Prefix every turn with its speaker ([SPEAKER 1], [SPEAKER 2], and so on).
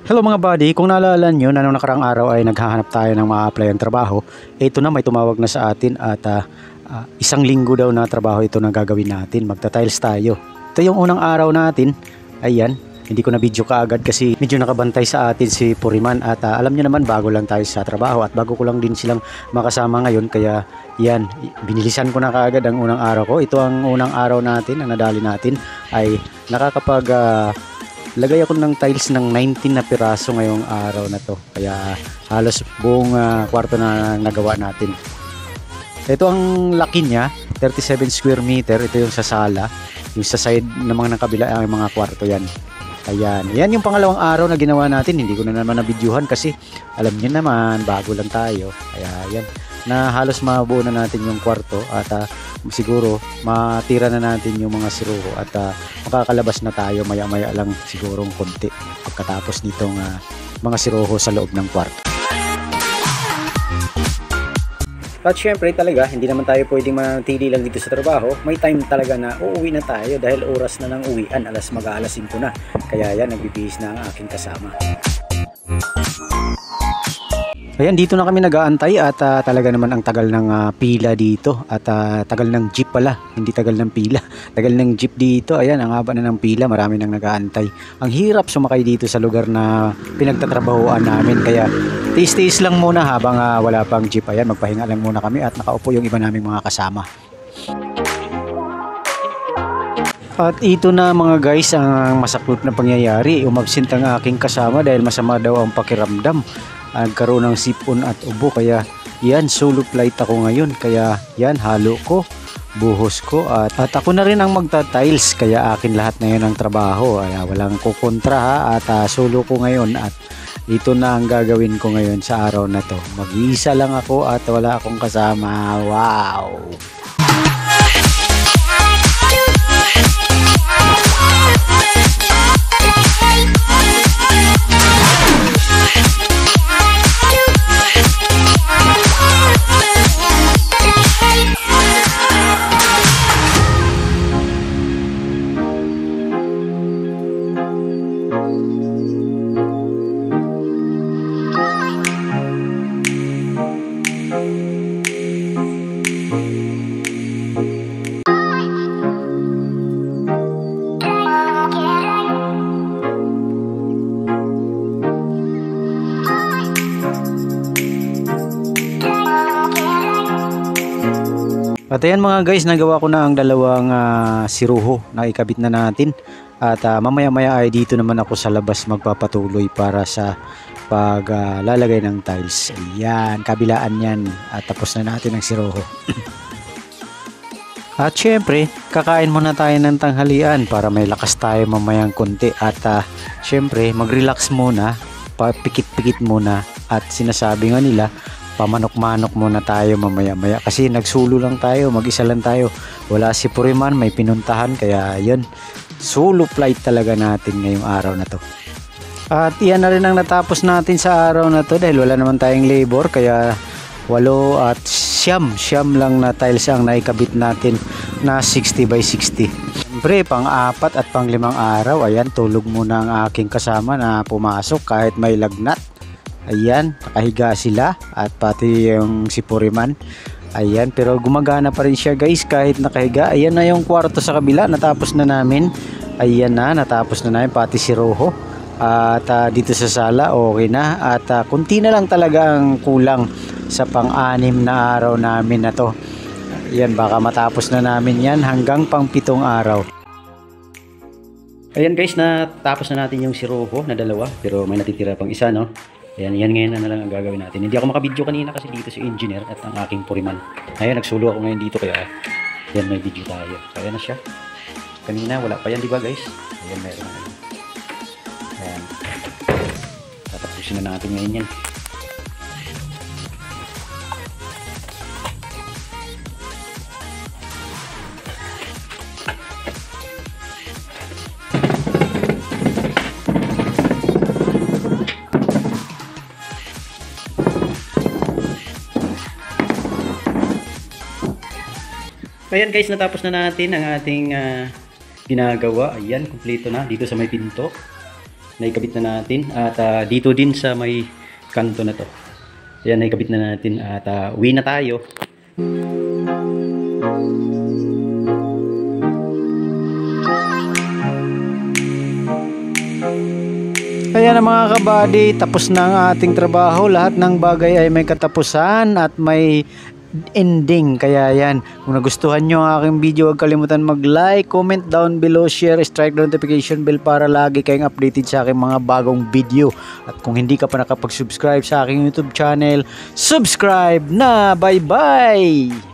[SPEAKER 1] Hello mga buddy, kung naalala nyo na nung nakarang araw ay naghahanap tayo ng ma-apply ang trabaho, ito na may tumawag na sa atin at isang linggo daw na trabaho ito na gagawin natin, magta-tiles tayo. Ito yung unang araw natin, ayan, hindi ko na video kaagad kasi medyo nakabantay sa atin si Puriman at alam nyo naman bago lang tayo sa trabaho at bago ko lang din silang makasama ngayon kaya yan, binilisan ko na kaagad ang unang araw ko. Ito ang unang araw natin, ang nadali natin ay nakakapag... lagay ako ng tiles ng 19 na piraso ngayong araw na to kaya halos buong kwarto na nagawa natin. Ito ang laki niya, 37 square meter. Ito yung sa sala, yung sa side naman ng kabila ang mga kwarto yan. Ayan, yan yung pangalawang araw na ginawa natin. Hindi ko na naman na-videohan kasi alam niyo naman bago lang tayo. Kaya yan, na halos mabuo na natin yung kwarto at siguro matira na natin yung mga siruho at makakalabas na tayo maya maya lang sigurong konti pagkatapos nitong mga siruho sa loob ng kwarto. At syempre talaga hindi naman tayo pwedeng manatili lang dito sa trabaho, may time talaga na uuwi na tayo dahil oras na ng uwian, mag-aalas 5 na, kaya yan nagbibihis na ang aking kasama. Ayan, dito na kami nag-aantay at talaga naman ang tagal ng pila dito at tagal ng jeep pala, hindi tagal ng pila, tagal ng jeep dito. Ayan, ang haba na ng pila, marami nang nag-aantay. Ang hirap sumakay dito sa lugar na pinagtatrabahuan namin kaya tiis-tiis lang muna habang wala pang jeep. Ayan, magpahinga lang muna kami at nakaupo yung iba naming mga kasama. At ito na mga guys ang masaklap na pangyayari, umabsent ang aking kasama dahil masama daw ang pakiramdam. Nagkaroon ng sipon at ubo kaya yan, solo flight ako ngayon kaya yan, halo ko, buhos ko at ako na rin ang magta-tiles kaya akin lahat na yun ang trabaho. Walang kukontra ha, at solo ko ngayon at ito na ang gagawin ko ngayon sa araw na to. Mag-iisa lang ako at wala akong kasama. Wow! At ayan mga guys, nagawa ko na ang dalawang siruho na ikabit na natin. At mamaya maya ay dito naman ako sa labas magpapatuloy para sa paglalagay ng tiles. Ayan, kabilaan yan. At tapos na natin ang siruho. At syempre, kakain muna tayo ng tanghalian para may lakas tayo mamayang konti. At syempre, mag-relax muna, pikit-pikit muna. At sinasabi nga nila, pamanok-manok muna tayo mamaya-maya kasi nagsulo lang tayo, mag-isa lang tayo, wala si Puriman, may pinuntahan kaya yun, solo flight talaga natin ngayong araw na to. At iyan na rin ang natapos natin sa araw na to dahil wala naman tayong labor kaya 8 at siyam lang na tiles ang naikabit natin na 60 by 60. Siyempre pang-4 at pang-5 araw, ayan, tulog muna ang aking kasama na pumasok kahit may lagnat. Ayan, nakahiga sila at pati yung si Puriman. Ayan, pero gumagana pa rin siya guys kahit nakahiga. Ayan na yung kwarto sa kabila, natapos na namin. Ayan na, natapos na namin pati si Roho. At dito sa sala, okay na. At kunti na lang talaga ang kulang sa pang-6 na araw namin na to. Ayan, baka matapos na namin yan hanggang pang-7 araw. Ayan guys, natapos na natin yung si Roho na 2 pero may natitira pang isa, no? Ayan, yan ngayon na lang ang gagawin natin. Hindi ako makabidyo kanina kasi dito si engineer at ang aking Puriman. Ayan, nagsulo ako ngayon dito kaya yan, may video tayo. Kaya na siya. Kanina wala pa yan, di ba guys? Ayan, meron na. Ayan. Tatapusin na natin ngayon yan. Ayan guys, natapos na natin ang ating ginagawa. Ayan, kumpleto na dito sa may pinto. naikabit na natin at dito din sa may kanto na to. Ayan, naikabit na natin at uwi na tayo. Ayan na mga kabady, tapos na ang ating trabaho. Lahat ng bagay ay may katapusan at may ending. Kaya yan, kung nagustuhan nyo ang aking video, huwag kalimutan mag-like, comment down below, share, strike the notification bell para lagi kayong updated sa aking mga bagong video. At kung hindi ka pa nakapag-subscribe sa aking YouTube channel, subscribe na! Bye bye!